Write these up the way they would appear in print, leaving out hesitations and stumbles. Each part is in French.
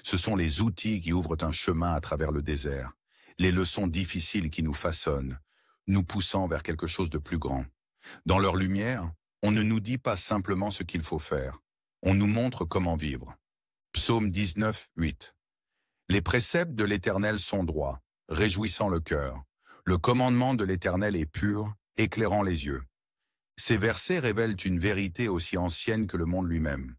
Ce sont les outils qui ouvrent un chemin à travers le désert, les leçons difficiles qui nous façonnent, nous poussant vers quelque chose de plus grand. Dans leur lumière, on ne nous dit pas simplement ce qu'il faut faire, on nous montre comment vivre. Psaume 19, 8. Les préceptes de l'Éternel sont droits, réjouissant le cœur. Le commandement de l'Éternel est pur, éclairant les yeux. Ces versets révèlent une vérité aussi ancienne que le monde lui-même.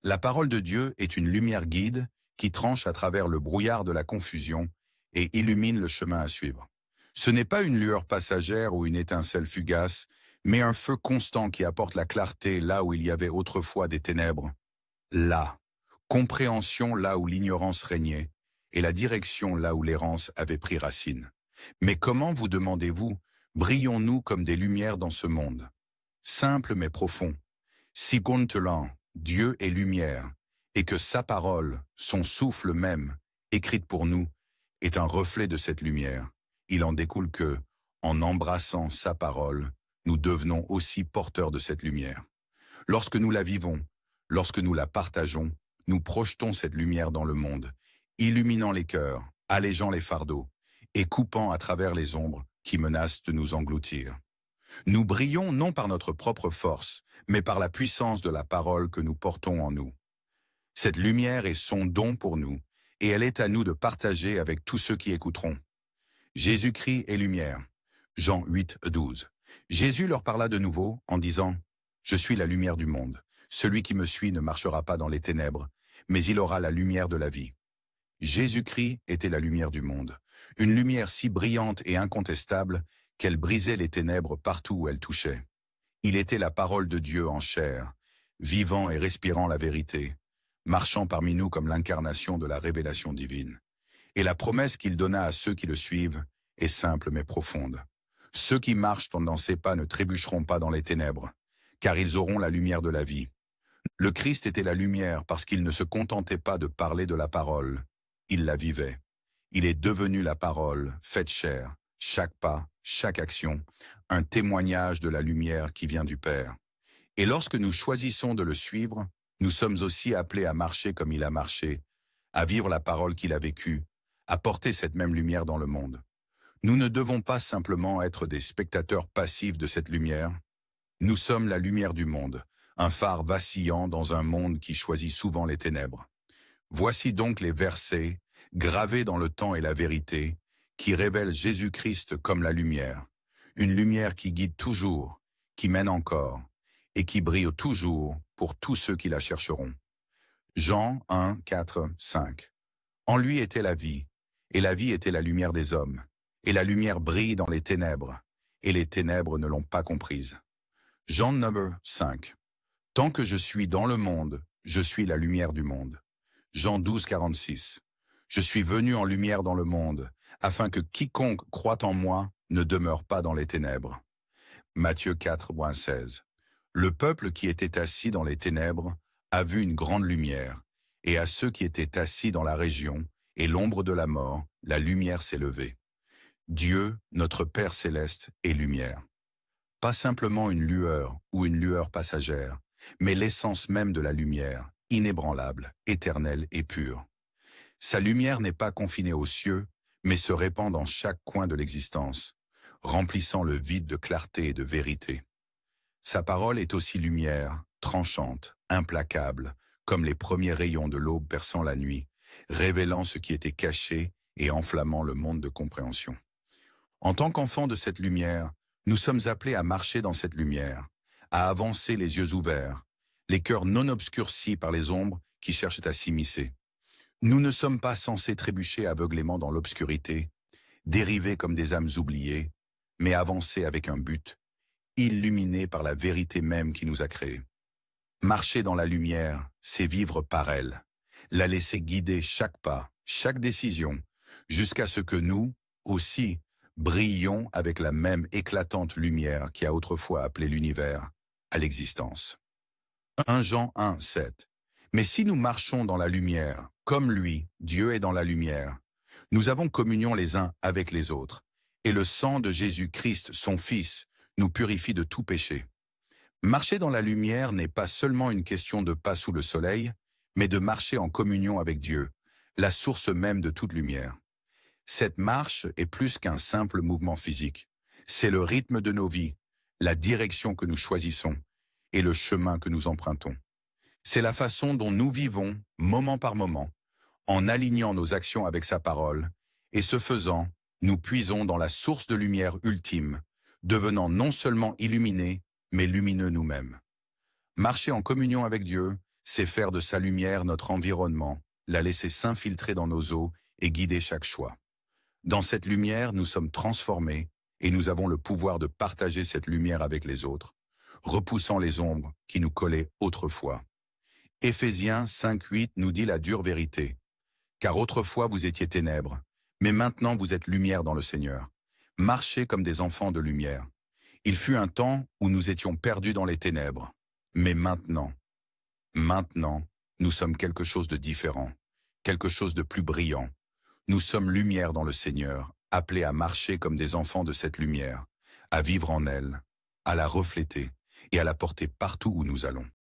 La parole de Dieu est une lumière guide qui tranche à travers le brouillard de la confusion et illumine le chemin à suivre. Ce n'est pas une lueur passagère ou une étincelle fugace, mais un feu constant qui apporte la clarté là où il y avait autrefois des ténèbres. Là, compréhension là où l'ignorance régnait, et la direction là où l'errance avait pris racine. Mais comment, vous demandez-vous, brillons-nous comme des lumières dans ce monde? Simple mais profond. Si Gontelan, Dieu est lumière, et que sa parole, son souffle même, écrite pour nous, est un reflet de cette lumière, il en découle que, en embrassant sa parole, nous devenons aussi porteurs de cette lumière. Lorsque nous la vivons, lorsque nous la partageons, nous projetons cette lumière dans le monde, illuminant les cœurs, allégeant les fardeaux, et coupant à travers les ombres qui menacent de nous engloutir. Nous brillons non par notre propre force, mais par la puissance de la parole que nous portons en nous. Cette lumière est son don pour nous, et elle est à nous de partager avec tous ceux qui écouteront. Jésus-Christ est lumière. Jean 8, 12. Jésus leur parla de nouveau en disant « Je suis la lumière du monde. Celui qui me suit ne marchera pas dans les ténèbres, mais il aura la lumière de la vie. » Jésus-Christ était la lumière du monde, une lumière si brillante et incontestable qu'elle brisait les ténèbres partout où elle touchait. Il était la parole de Dieu en chair, vivant et respirant la vérité, marchant parmi nous comme l'incarnation de la révélation divine. Et la promesse qu'il donna à ceux qui le suivent est simple mais profonde. Ceux qui marchent dans ses pas ne trébucheront pas dans les ténèbres, car ils auront la lumière de la vie. Le Christ était la lumière parce qu'il ne se contentait pas de parler de la parole, il la vivait. Il est devenu la parole, faite chair, chaque pas, chaque action, un témoignage de la lumière qui vient du Père. Et lorsque nous choisissons de le suivre, nous sommes aussi appelés à marcher comme il a marché, à vivre la parole qu'il a vécue, à porter cette même lumière dans le monde. Nous ne devons pas simplement être des spectateurs passifs de cette lumière. Nous sommes la lumière du monde, un phare vacillant dans un monde qui choisit souvent les ténèbres. Voici donc les versets, gravés dans le temps et la vérité, qui révèlent Jésus-Christ comme la lumière, une lumière qui guide toujours, qui mène encore, et qui brille toujours pour tous ceux qui la chercheront. Jean 1, 4, 5. En lui était la vie, et la vie était la lumière des hommes, et la lumière brille dans les ténèbres, et les ténèbres ne l'ont pas comprise. Jean 9, 5. Tant que je suis dans le monde, je suis la lumière du monde. Jean 12, 46. Je suis venu en lumière dans le monde, afin que quiconque croit en moi ne demeure pas dans les ténèbres. Matthieu 4, 16. Le peuple qui était assis dans les ténèbres a vu une grande lumière, et à ceux qui étaient assis dans la région et l'ombre de la mort, la lumière s'est levée. Dieu, notre Père céleste, est lumière. Pas simplement une lueur ou une lueur passagère, mais l'essence même de la lumière, inébranlable, éternelle et pure. Sa lumière n'est pas confinée aux cieux, mais se répand dans chaque coin de l'existence, remplissant le vide de clarté et de vérité. Sa parole est aussi lumière, tranchante, implacable, comme les premiers rayons de l'aube perçant la nuit, révélant ce qui était caché et enflammant le monde de compréhension. En tant qu'enfants de cette lumière, nous sommes appelés à marcher dans cette lumière, à avancer les yeux ouverts, les cœurs non obscurcis par les ombres qui cherchent à s'immiscer. Nous ne sommes pas censés trébucher aveuglément dans l'obscurité, dériver comme des âmes oubliées, mais avancer avec un but, illuminés par la vérité même qui nous a créés. Marcher dans la lumière, c'est vivre par elle, la laisser guider chaque pas, chaque décision, jusqu'à ce que nous, aussi, brillions avec la même éclatante lumière qui a autrefois appelé l'univers à l'existence. 1 Jean 1, 7. Mais si nous marchons dans la lumière, comme lui, Dieu est dans la lumière, nous avons communion les uns avec les autres, et le sang de Jésus-Christ, son Fils, nous purifie de tout péché. Marcher dans la lumière n'est pas seulement une question de pas sous le soleil, mais de marcher en communion avec Dieu, la source même de toute lumière. Cette marche est plus qu'un simple mouvement physique. C'est le rythme de nos vies, la direction que nous choisissons et le chemin que nous empruntons. C'est la façon dont nous vivons, moment par moment, en alignant nos actions avec sa parole, et ce faisant, nous puisons dans la source de lumière ultime, devenant non seulement illuminés, mais lumineux nous-mêmes. Marcher en communion avec Dieu, c'est faire de sa lumière notre environnement, la laisser s'infiltrer dans nos eaux et guider chaque choix. Dans cette lumière, nous sommes transformés et nous avons le pouvoir de partager cette lumière avec les autres, repoussant les ombres qui nous collaient autrefois. Éphésiens 5:8 nous dit la dure vérité. Car autrefois vous étiez ténèbres, mais maintenant vous êtes lumière dans le Seigneur. Marchez comme des enfants de lumière. Il fut un temps où nous étions perdus dans les ténèbres. Mais maintenant, nous sommes quelque chose de différent, quelque chose de plus brillant. Nous sommes lumière dans le Seigneur, appelés à marcher comme des enfants de cette lumière, à vivre en elle, à la refléter et à la porter partout où nous allons.